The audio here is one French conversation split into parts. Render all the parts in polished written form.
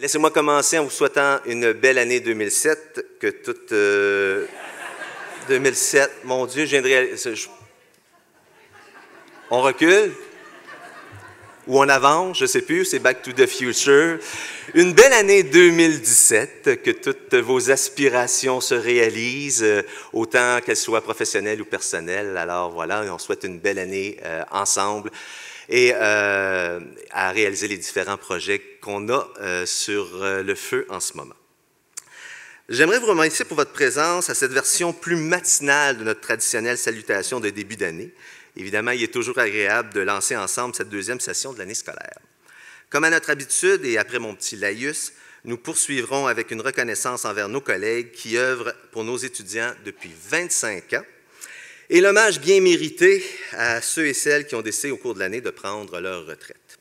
Laissez-moi commencer en vous souhaitant une belle année 2007, que toute 2007, mon Dieu, je viens de réaliser. On recule? Ou on avance, je ne sais plus, c'est Back to the Future. Une belle année 2017, que toutes vos aspirations se réalisent, autant qu'elles soient professionnelles ou personnelles. Alors voilà, on souhaite une belle année ensemble et à réaliser les différents projets qu'on a sur le feu en ce moment. J'aimerais vous remercier pour votre présence à cette version plus matinale de notre traditionnelle salutation de début d'année. Évidemment, il est toujours agréable de lancer ensemble cette deuxième session de l'année scolaire. Comme à notre habitude, et après mon petit laïus, nous poursuivrons avec une reconnaissance envers nos collègues qui œuvrent pour nos étudiants depuis 25 ans et l'hommage bien mérité à ceux et celles qui ont décidé au cours de l'année de prendre leur retraite.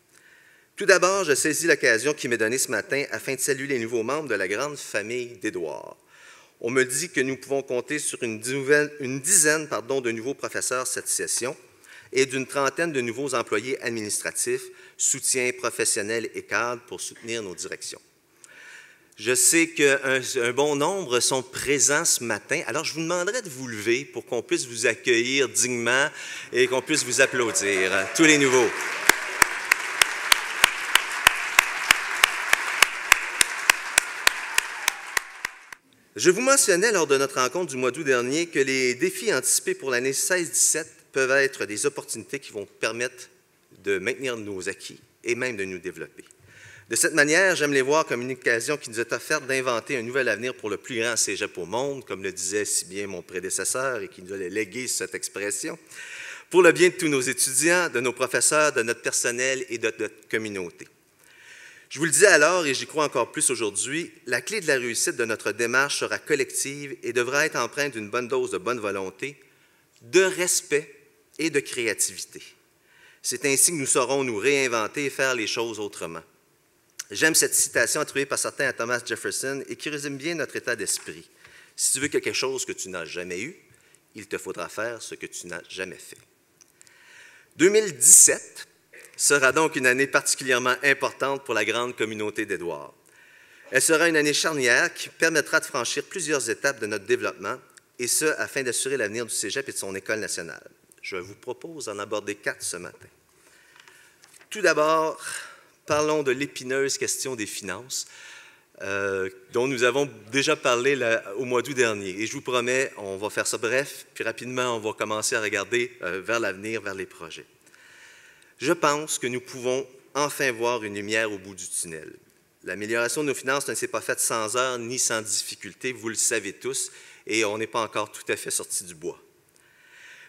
Tout d'abord, je saisis l'occasion qui m'est donnée ce matin afin de saluer les nouveaux membres de la grande famille d'Édouard. On me dit que nous pouvons compter sur une dizaine de nouveaux professeurs cette session et d'une trentaine de nouveaux employés administratifs, soutien professionnel et cadres pour soutenir nos directions. Je sais qu'un bon nombre sont présents ce matin, alors je vous demanderai de vous lever pour qu'on puisse vous accueillir dignement et qu'on puisse vous applaudir, tous les nouveaux. Je vous mentionnais lors de notre rencontre du mois d'août dernier que les défis anticipés pour l'année 16-17 peuvent être des opportunités qui vont permettre de maintenir nos acquis et même de nous développer. De cette manière, j'aime les voir comme une occasion qui nous est offerte d'inventer un nouvel avenir pour le plus grand cégep au monde, comme le disait si bien mon prédécesseur et qui nous a légué cette expression, pour le bien de tous nos étudiants, de nos professeurs, de notre personnel et de notre communauté. Je vous le disais alors, et j'y crois encore plus aujourd'hui, la clé de la réussite de notre démarche sera collective et devra être empreinte d'une bonne dose de bonne volonté, de respect et de créativité. C'est ainsi que nous saurons nous réinventer et faire les choses autrement. J'aime cette citation attribuée par certains à Thomas Jefferson et qui résume bien notre état d'esprit. Si tu veux quelque chose que tu n'as jamais eu, il te faudra faire ce que tu n'as jamais fait. 2017 sera donc une année particulièrement importante pour la grande communauté d'Édouard. Elle sera une année charnière qui permettra de franchir plusieurs étapes de notre développement, et ce, afin d'assurer l'avenir du cégep et de son école nationale. Je vous propose d'en aborder 4 ce matin. Tout d'abord, parlons de l'épineuse question des finances, dont nous avons déjà parlé au mois d'août dernier. Et je vous promets, on va faire ça bref, puis rapidement, on va commencer à regarder vers l'avenir, vers les projets. Je pense que nous pouvons enfin voir une lumière au bout du tunnel. L'amélioration de nos finances ne s'est pas faite sans heurts ni sans difficultés, vous le savez tous, et on n'est pas encore tout à fait sorti du bois.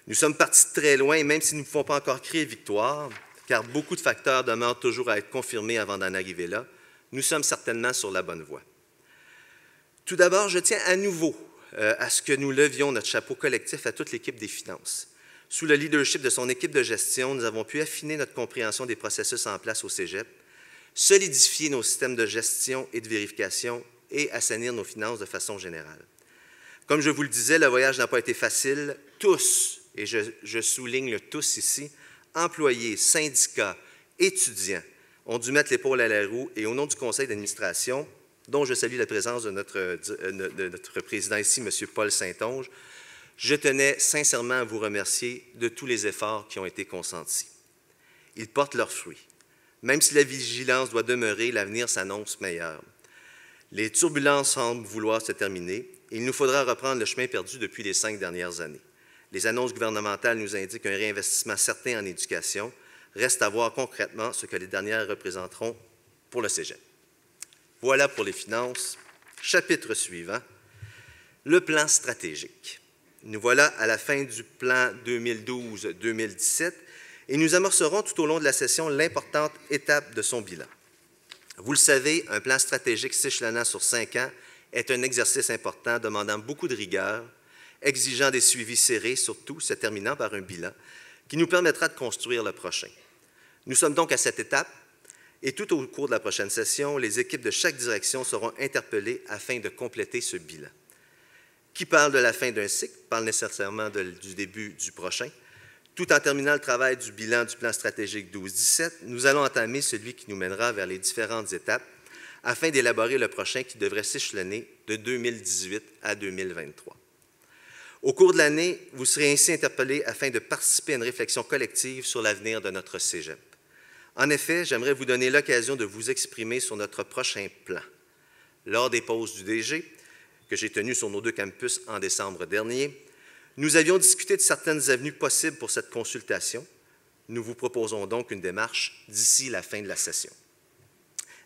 Nous sommes partis de très loin, même si nous ne pouvons pas encore crier victoire, car beaucoup de facteurs demeurent toujours à être confirmés avant d'en arriver là, nous sommes certainement sur la bonne voie. Tout d'abord, je tiens à nouveau à ce que nous levions notre chapeau collectif à toute l'équipe des finances. Sous le leadership de son équipe de gestion, nous avons pu affiner notre compréhension des processus en place au cégep, solidifier nos systèmes de gestion et de vérification et assainir nos finances de façon générale. Comme je vous le disais, le voyage n'a pas été facile. Tous, et je souligne le tous ici, employés, syndicats, étudiants, ont dû mettre l'épaule à la roue et au nom du conseil d'administration, dont je salue la présence de notre président ici, M. Paul Saint-Onge, je tenais sincèrement à vous remercier de tous les efforts qui ont été consentis. Ils portent leurs fruits. Même si la vigilance doit demeurer, l'avenir s'annonce meilleur. Les turbulences semblent vouloir se terminer. Il nous faudra reprendre le chemin perdu depuis les 5 dernières années. Les annonces gouvernementales nous indiquent un réinvestissement certain en éducation. Reste à voir concrètement ce que les dernières représenteront pour le cégep. Voilà pour les finances. Chapitre suivant, le plan stratégique. Nous voilà à la fin du plan 2012-2017 et nous amorcerons tout au long de la session l'importante étape de son bilan. Vous le savez, un plan stratégique s'échelonnant sur 5 ans est un exercice important demandant beaucoup de rigueur, exigeant des suivis serrés, surtout se terminant par un bilan qui nous permettra de construire le prochain. Nous sommes donc à cette étape et tout au cours de la prochaine session, les équipes de chaque direction seront interpellées afin de compléter ce bilan. Qui parle de la fin d'un cycle parle nécessairement du début du prochain. Tout en terminant le travail du bilan du plan stratégique 12-17, nous allons entamer celui qui nous mènera vers les différentes étapes afin d'élaborer le prochain qui devrait s'échelonner de 2018 à 2023. Au cours de l'année, vous serez ainsi interpellés afin de participer à une réflexion collective sur l'avenir de notre cégep. En effet, j'aimerais vous donner l'occasion de vous exprimer sur notre prochain plan. Lors des pauses du DG, que j'ai tenues sur nos 2 campus en décembre dernier, nous avions discuté de certaines avenues possibles pour cette consultation. Nous vous proposons donc une démarche d'ici la fin de la session.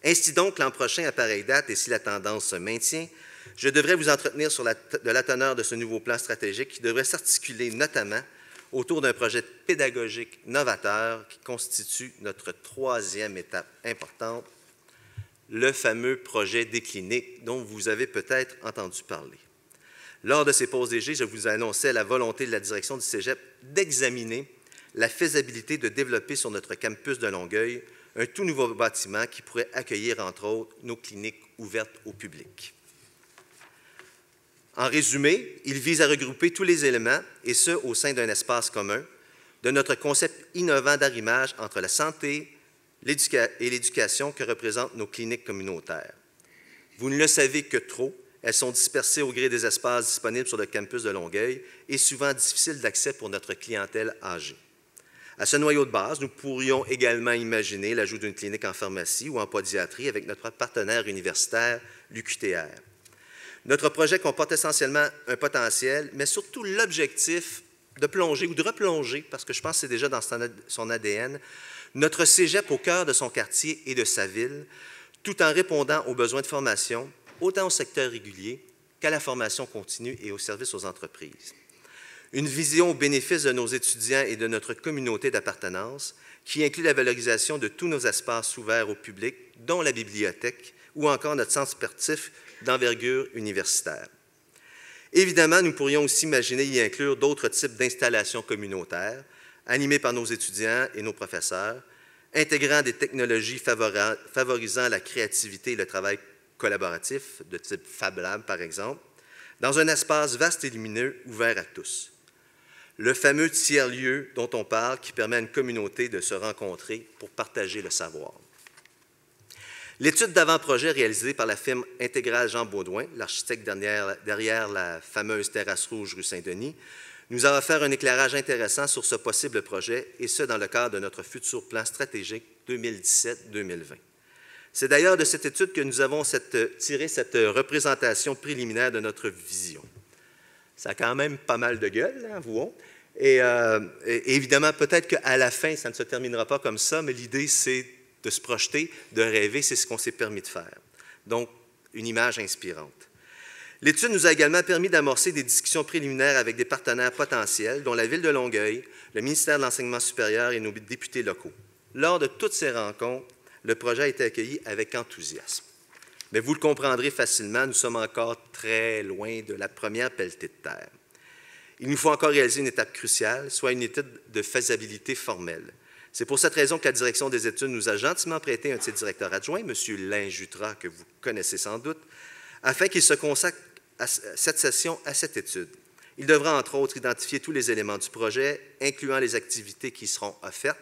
Ainsi donc, l'an prochain, à pareille date, et si la tendance se maintient, je devrais vous entretenir de la teneur de ce nouveau plan stratégique qui devrait s'articuler notamment autour d'un projet pédagogique novateur qui constitue notre 3e étape importante, le fameux projet déclinique dont vous avez peut-être entendu parler. Lors de ces pauses DG, je vous annonçais la volonté de la direction du Cégep d'examiner la faisabilité de développer sur notre campus de Longueuil un tout nouveau bâtiment qui pourrait accueillir, entre autres, nos cliniques ouvertes au public. En résumé, il vise à regrouper tous les éléments, et ce, au sein d'un espace commun, de notre concept innovant d'arrimage entre la santé et l'éducation que représentent nos cliniques communautaires. Vous ne le savez que trop, elles sont dispersées au gré des espaces disponibles sur le campus de Longueuil et souvent difficiles d'accès pour notre clientèle âgée. À ce noyau de base, nous pourrions également imaginer l'ajout d'une clinique en pharmacie ou en pédiatrie avec notre partenaire universitaire, l'UQTR. Notre projet comporte essentiellement un potentiel, mais surtout l'objectif de plonger ou de replonger, parce que je pense que c'est déjà dans son ADN, notre cégep au cœur de son quartier et de sa ville, tout en répondant aux besoins de formation, autant au secteur régulier qu'à la formation continue et au service aux entreprises. Une vision au bénéfice de nos étudiants et de notre communauté d'appartenance qui inclut la valorisation de tous nos espaces ouverts au public, dont la bibliothèque ou encore notre centre sportif d'envergure universitaire. Évidemment, nous pourrions aussi imaginer y inclure d'autres types d'installations communautaires, animées par nos étudiants et nos professeurs, intégrant des technologies favorisant la créativité et le travail collaboratif, de type Fab Lab par exemple, dans un espace vaste et lumineux ouvert à tous. Le fameux tiers-lieu dont on parle qui permet à une communauté de se rencontrer pour partager le savoir. L'étude d'avant-projet réalisée par la firme Intégrale Jean Baudouin, l'architecte derrière la fameuse terrasse rouge rue Saint-Denis, nous a offert un éclairage intéressant sur ce possible projet, et ce, dans le cadre de notre futur plan stratégique 2017-2020. C'est d'ailleurs de cette étude que nous avons tiré cette représentation préliminaire de notre vision. Ça a quand même pas mal de gueule, hein, avouons. Et évidemment, peut-être qu'à la fin, ça ne se terminera pas comme ça, mais l'idée, c'est de se projeter, de rêver, c'est ce qu'on s'est permis de faire. Donc, une image inspirante. L'étude nous a également permis d'amorcer des discussions préliminaires avec des partenaires potentiels, dont la Ville de Longueuil, le ministère de l'Enseignement supérieur et nos députés locaux. Lors de toutes ces rencontres, le projet a été accueilli avec enthousiasme. Mais vous le comprendrez facilement, nous sommes encore très loin de la première pelletée de terre. Il nous faut encore réaliser une étape cruciale, soit une étude de faisabilité formelle. C'est pour cette raison que la direction des études nous a gentiment prêté un de ses directeurs adjoints, M. Lin Jutras, que vous connaissez sans doute, afin qu'il se consacre à cette session à cette étude. Il devra, entre autres, identifier tous les éléments du projet, incluant les activités qui seront offertes,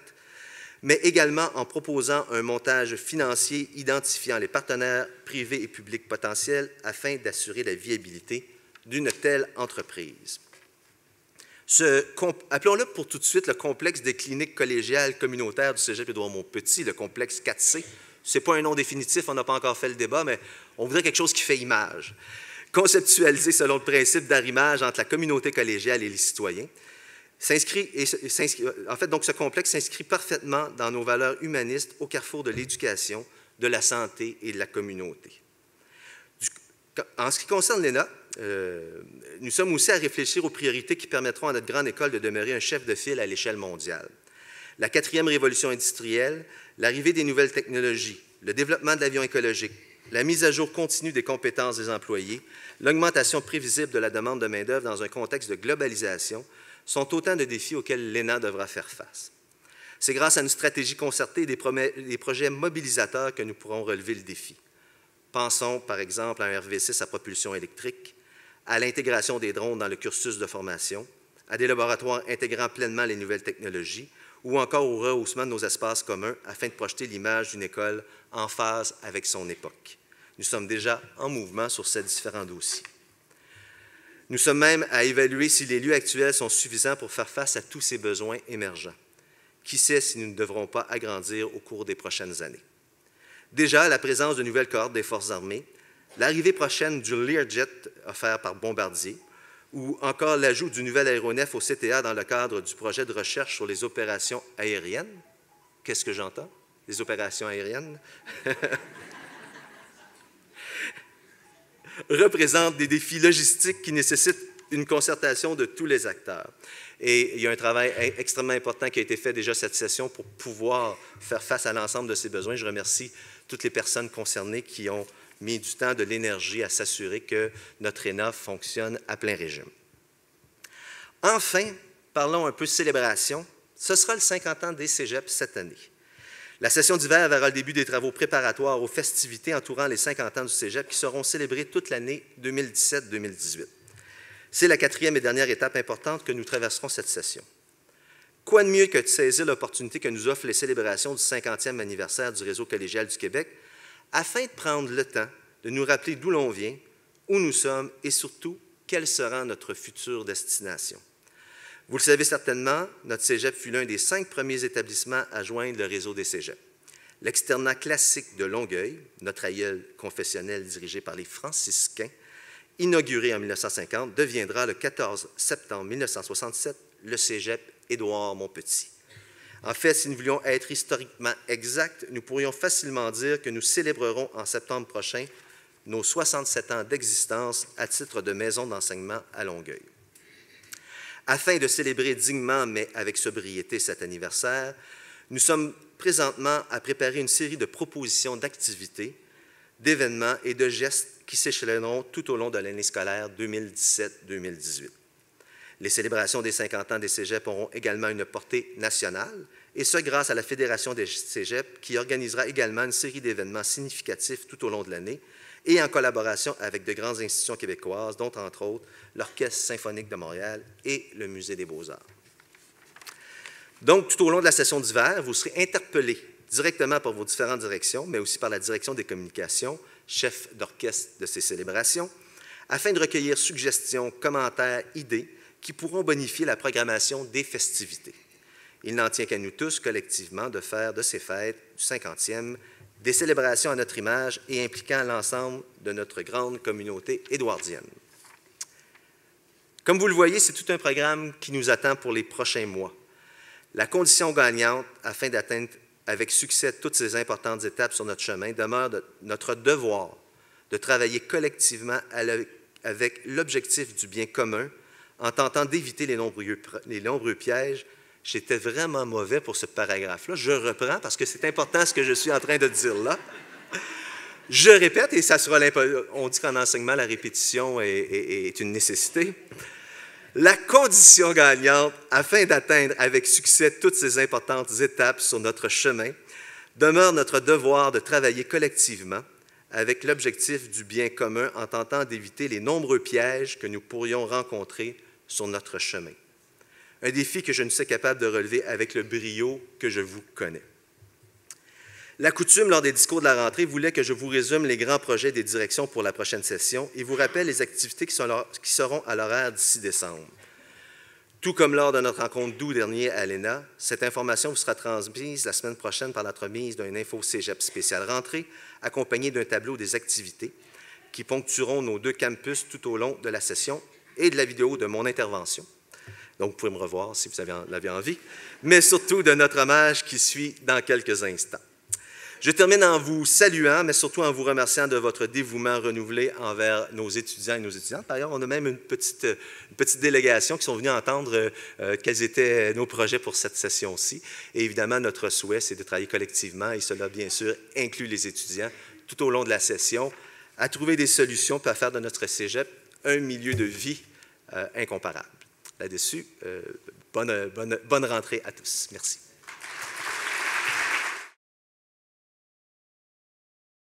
mais également en proposant un montage financier identifiant les partenaires privés et publics potentiels afin d'assurer la viabilité d'une telle entreprise. Appelons-le pour tout de suite le complexe des cliniques collégiales communautaires du Cégep Édouard-Montpetit, le complexe 4C. Ce n'est pas un nom définitif, on n'a pas encore fait le débat, mais on voudrait quelque chose qui fait image. Conceptualisé selon le principe d'arrimage entre la communauté collégiale et les citoyens, donc ce complexe s'inscrit parfaitement dans nos valeurs humanistes au carrefour de l'éducation, de la santé et de la communauté. En ce qui concerne l'ENA, nous sommes aussi à réfléchir aux priorités qui permettront à notre grande école de demeurer un chef de file à l'échelle mondiale. La 4e révolution industrielle, l'arrivée des nouvelles technologies, le développement de l'avion écologique, la mise à jour continue des compétences des employés, l'augmentation prévisible de la demande de main-d'œuvre dans un contexte de globalisation sont autant de défis auxquels l'ENA devra faire face. C'est grâce à une stratégie concertée et des projets mobilisateurs que nous pourrons relever le défi. Pensons, par exemple, à un RV6 à propulsion électrique, à l'intégration des drones dans le cursus de formation, à des laboratoires intégrant pleinement les nouvelles technologies, ou encore au rehaussement de nos espaces communs afin de projeter l'image d'une école en phase avec son époque. Nous sommes déjà en mouvement sur ces différents dossiers. Nous sommes même à évaluer si les lieux actuels sont suffisants pour faire face à tous ces besoins émergents. Qui sait si nous ne devrons pas agrandir au cours des prochaines années. Déjà, la présence de nouvelles cohortes des Forces armées, l'arrivée prochaine du Learjet offert par Bombardier, ou encore l'ajout du nouvel aéronef au CTA dans le cadre du projet de recherche sur les opérations aériennes. Qu'est-ce que j'entends? Les opérations aériennes représentent des défis logistiques qui nécessitent une concertation de tous les acteurs. Et il y a un travail extrêmement important qui a été fait déjà cette session pour pouvoir faire face à l'ensemble de ces besoins. Je remercie toutes les personnes concernées qui ont mis du temps, de l'énergie à s'assurer que notre ENA fonctionne à plein régime. Enfin, parlons un peu célébration. Ce sera le 50 ans des cégeps cette année. La session d'hiver verra le début des travaux préparatoires aux festivités entourant les 50 ans du cégep qui seront célébrés toute l'année 2017-2018. C'est la quatrième et dernière étape importante que nous traverserons cette session. Quoi de mieux que de saisir l'opportunité que nous offrent les célébrations du 50e anniversaire du Réseau collégial du Québec afin de prendre le temps de nous rappeler d'où l'on vient, où nous sommes et surtout, quelle sera notre future destination. Vous le savez certainement, notre cégep fut l'un des 5 premiers établissements à joindre le réseau des cégeps. L'externat classique de Longueuil, notre aïeul confessionnel dirigé par les franciscains, inauguré en 1950, deviendra le 14 septembre 1967 le cégep Édouard-Montpetit. En fait, si nous voulions être historiquement exacts, nous pourrions facilement dire que nous célébrerons en septembre prochain nos 67 ans d'existence à titre de maison d'enseignement à Longueuil. Afin de célébrer dignement, mais avec sobriété, cet anniversaire, nous sommes présentement à préparer une série de propositions d'activités, d'événements et de gestes qui s'échelonneront tout au long de l'année scolaire 2017-2018. Les célébrations des 50 ans des cégeps auront également une portée nationale, et ce grâce à la Fédération des cégeps qui organisera également une série d'événements significatifs tout au long de l'année et en collaboration avec de grandes institutions québécoises, dont entre autres l'Orchestre symphonique de Montréal et le Musée des beaux-arts. Donc, tout au long de la session d'hiver, vous serez interpellés directement par vos différentes directions, mais aussi par la direction des communications, chef d'orchestre de ces célébrations, afin de recueillir suggestions, commentaires, idées qui pourront bonifier la programmation des festivités. Il n'en tient qu'à nous tous, collectivement, de faire de ces fêtes du 50e des célébrations à notre image et impliquant l'ensemble de notre grande communauté édouardienne. Comme vous le voyez, c'est tout un programme qui nous attend pour les prochains mois. La condition gagnante, afin d'atteindre avec succès toutes ces importantes étapes sur notre chemin, demeure notre devoir de travailler collectivement avec l'objectif du bien commun en tentant d'éviter les nombreux pièges. J'étais vraiment mauvais pour ce paragraphe-là. Je reprends parce que c'est important ce que je suis en train de dire là. Je répète, et ça sera on dit qu'en enseignement, la répétition est une nécessité. La condition gagnante, afin d'atteindre avec succès toutes ces importantes étapes sur notre chemin, demeure notre devoir de travailler collectivement avec l'objectif du bien commun en tentant d'éviter les nombreux pièges que nous pourrions rencontrer sur notre chemin. Un défi que je ne suis capable de relever avec le brio que je vous connais. La coutume, lors des discours de la rentrée, voulait que je vous résume les grands projets des directions pour la prochaine session et vous rappelle les activités qui seront à l'horaire d'ici décembre. Tout comme lors de notre rencontre d'août dernier à l'ENA, cette information vous sera transmise la semaine prochaine par l'entremise d'un info cégep spécial rentrée, accompagné d'un tableau des activités qui ponctueront nos 2 campus tout au long de la session et de la vidéo de mon intervention. Donc, vous pouvez me revoir si vous avez envie, mais surtout de notre hommage qui suit dans quelques instants. Je termine en vous saluant, mais surtout en vous remerciant de votre dévouement renouvelé envers nos étudiants et nos étudiantes. Par ailleurs, on a même une petite délégation qui sont venus entendre quels étaient nos projets pour cette session-ci. Et évidemment, notre souhait, c'est de travailler collectivement, et cela, bien sûr, inclut les étudiants tout au long de la session, à trouver des solutions pour faire de notre cégep un milieu de vie incomparable. Là-dessus, bonne rentrée à tous. Merci.